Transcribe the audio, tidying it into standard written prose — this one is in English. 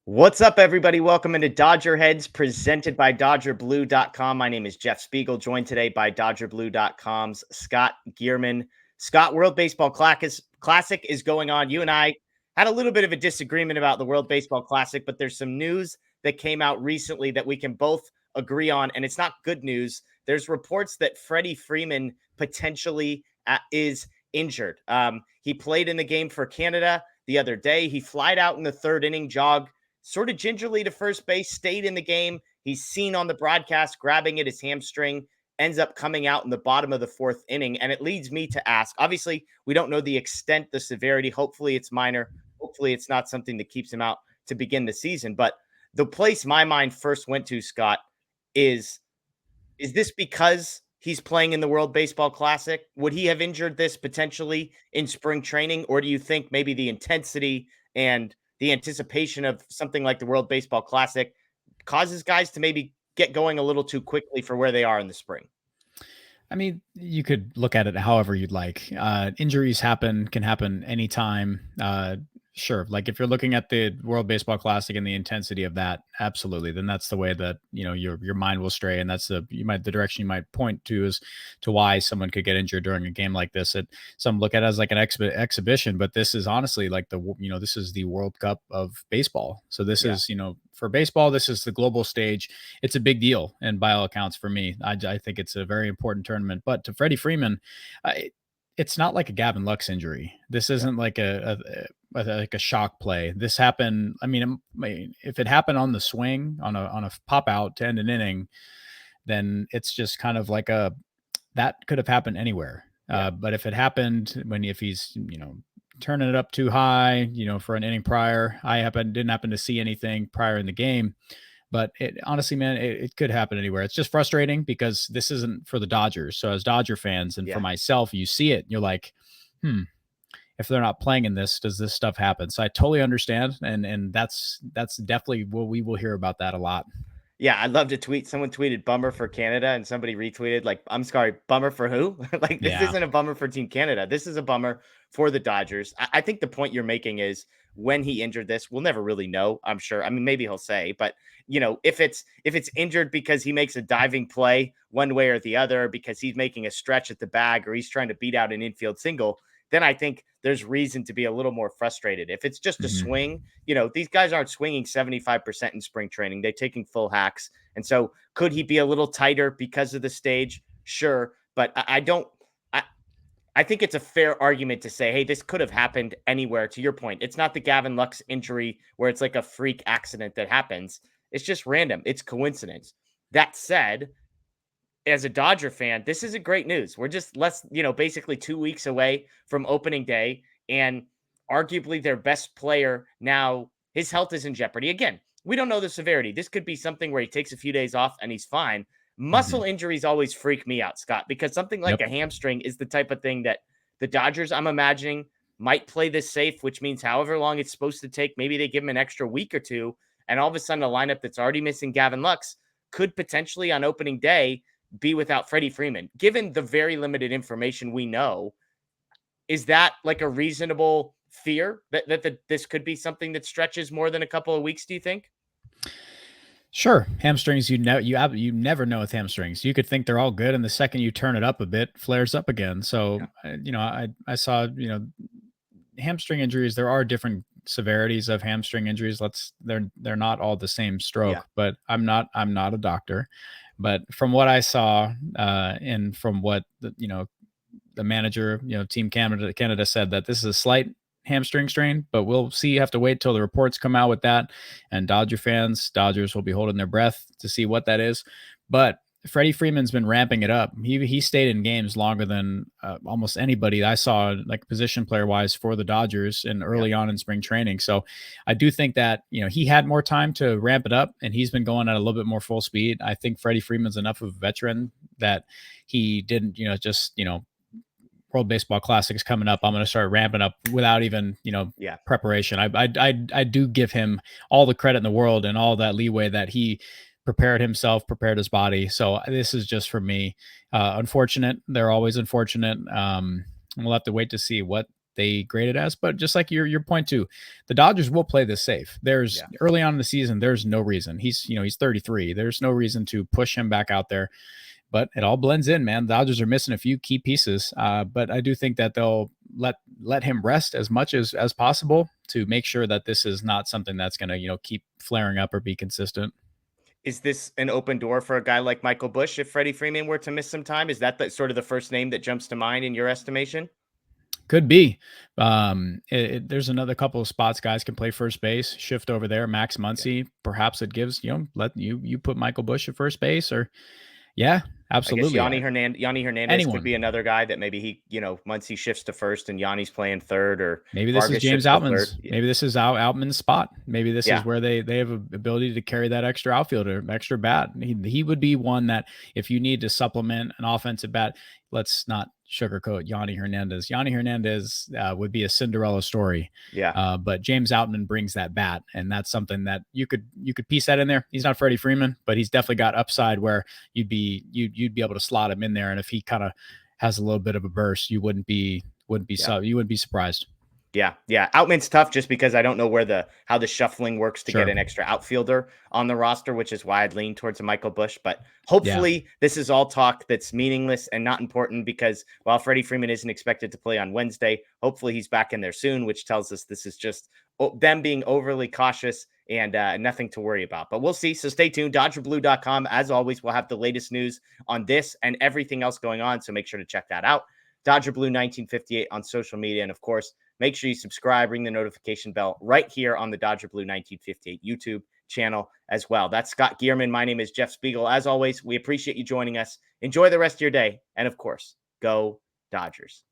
What's up, everybody? Welcome into DodgerHeads, presented by DodgerBlue.com. My name is Jeff Spiegel, joined today by DodgerBlue.com's Scott Geirman. Scott, World Baseball Classic is going on. You and I had a little bit of a disagreement about the World Baseball Classic, but there's some news that came out recently that we can both agree on, and it's not good news. There's reports that Freddie Freeman potentially is injured. He played in the game for Canada the other day. He flied out in the third inning, jogged sort of gingerly to first base, stayed in the game. He's seen on the broadcast grabbing at his hamstring, ends up coming out in the bottom of the fourth inning. And it leads me to ask, obviously, we don't know the extent, the severity. Hopefully it's minor. Hopefully it's not something that keeps him out to begin the season. But the place my mind first went to, Scott, is this because he's playing in the World Baseball Classic? Would he have injured this potentially in spring training? Or do you think maybe the intensity and the anticipation of something like the World Baseball Classic causes guys to maybe get going a little too quickly for where they are in the spring? I mean, you could look at it however you'd like. Injuries can happen anytime. Sure. Like if you're looking at the World Baseball Classic and the intensity of that, absolutely. Then that's the way that, your mind will stray. And that's the direction you might point to as to why someone could get injured during a game like this. Some look at it as like an exhibition, but this is honestly like this is the World Cup of baseball. So this Yeah. is, for baseball, this is the global stage. It's a big deal. And by all accounts for me, I think it's a very important tournament, but to Freddie Freeman, it's not like a Gavin Lux injury. This isn't like like a shock play. This happened. I mean, if it happened on the swing on a pop out to end an inning, then it's just kind of like that could have happened anywhere. Yeah. But if it happened if he's turning it up too high, for an inning prior, didn't happen to see anything prior in the game. But honestly, man, it could happen anywhere. It's just frustrating because this isn't for the Dodgers. So as Dodger fans and for Yeah. myself, you see it and you're like, if they're not playing in this, does this stuff happen? So I totally understand. And that's definitely what we will hear about that a lot. Yeah, I'd love to tweet. Someone tweeted bummer for Canada and somebody retweeted like, I'm sorry, bummer for who? Like this Yeah. isn't a bummer for Team Canada. This is a bummer for the Dodgers. I think the point you're making is when he injured this, we'll never really know, I'm sure. I mean, maybe he'll say, but if it's injured because he makes a diving play one way or the other, because he's making a stretch at the bag or he's trying to beat out an infield single, then I think there's reason to be a little more frustrated. If it's just a Mhm. swing, these guys aren't swinging 75% in spring training. They're taking full hacks. And so could he be a little tighter because of the stage? Sure. But I don't, I, I think it's a fair argument to say, hey, this could have happened anywhere. To your point, it's not the Gavin Lux injury where it's like a freak accident that happens. It's just random. It's coincidence. That said, as a Dodger fan, this isn't great news. We're just basically 2 weeks away from opening day, and arguably their best player now, his health is in jeopardy. Again, we don't know the severity. This could be something where he takes a few days off and he's fine. Muscle Mhm. injuries always freak me out, Scott, because something like Yep. a hamstring is the type of thing that the Dodgers, I'm imagining, might play this safe, which means however long it's supposed to take, maybe they give him an extra week or two, and all of a sudden a lineup that's already missing Gavin Lux could potentially on opening day be without Freddie Freeman. Given the very limited information we know, is that like a reasonable fear that this could be something that stretches more than a couple of weeks? Do you think? Sure, hamstrings. You never know with hamstrings. You could think they're all good, and the second you turn it up a bit, flares up again. So, Yeah. I saw hamstring injuries. There are different severities of hamstring injuries. They're not all the same Yeah. stroke. But I'm not a doctor. But from what I saw, and from what the manager, Team Canada said that this is a slight hamstring strain, but we'll see. You have to wait till the reports come out with that. And Dodgers will be holding their breath to see what that is. But Freddie Freeman's been ramping it up. He stayed in games longer than almost anybody I saw, like position player wise, for the Dodgers and Yeah. early on in spring training. So I do think that he had more time to ramp it up, and he's been going at a little bit more full speed. I think Freddie Freeman's enough of a veteran that he didn't, just World Baseball Classic is coming up. I'm going to start ramping up without even, Yeah. preparation. I do give him all the credit in the world and all that leeway that he prepared himself, prepared his body. So this is just for me. Unfortunate. They're always unfortunate. We'll have to wait to see what they grade it as. But just like your point too, the Dodgers will play this safe. There's early on in the season, there's no reason. He's 33. There's no reason to push him back out there. But it all blends in, man. The Dodgers are missing a few key pieces, but I do think that they'll let him rest as much as possible to make sure that this is not something that's going to keep flaring up or be consistent. Is this an open door for a guy like Michael Busch if Freddie Freeman were to miss some time? Is that sort of the first name that jumps to mind in your estimation? Could be. There's another couple of spots guys can play first base, shift over there. Max Muncy, perhaps it gives let you put Michael Busch at first base, or absolutely. I guess Yanni Hernandez could be another guy that maybe he, Muncy shifts to first and Yanni's playing third, or maybe this is James Outman's. Maybe this is Outman's spot. Maybe this is where they have an ability to carry that extra outfielder, extra bat. He would be one that if you need to supplement an offensive bat, let's not sugarcoat Yanni Hernandez. Yanni Hernandez would be a Cinderella story. But James Outman brings that bat, and that's something that you could piece that in there. He's not Freddie Freeman, but he's definitely got upside where you'd be able to slot him in there. And if he kind of has a little bit of a burst, you wouldn't be surprised. Yeah. Outman's tough just because I don't know how the shuffling works to get an extra outfielder on the roster, which is why I'd lean towards a Michael Busch. But hopefully this is all talk that's meaningless and not important, because while Freddie Freeman isn't expected to play on Wednesday, hopefully he's back in there soon, which tells us this is just them being overly cautious and nothing to worry about. But we'll see. So stay tuned. DodgerBlue.com. As always, we'll have the latest news on this and everything else going on. So make sure to check that out. Dodger Blue 1958 on social media. And of course, make sure you subscribe, ring the notification bell right here on the Dodger Blue 1958 YouTube channel as well. That's Scott Geirman. My name is Jeff Spiegel. As always, we appreciate you joining us. Enjoy the rest of your day. And of course, go Dodgers.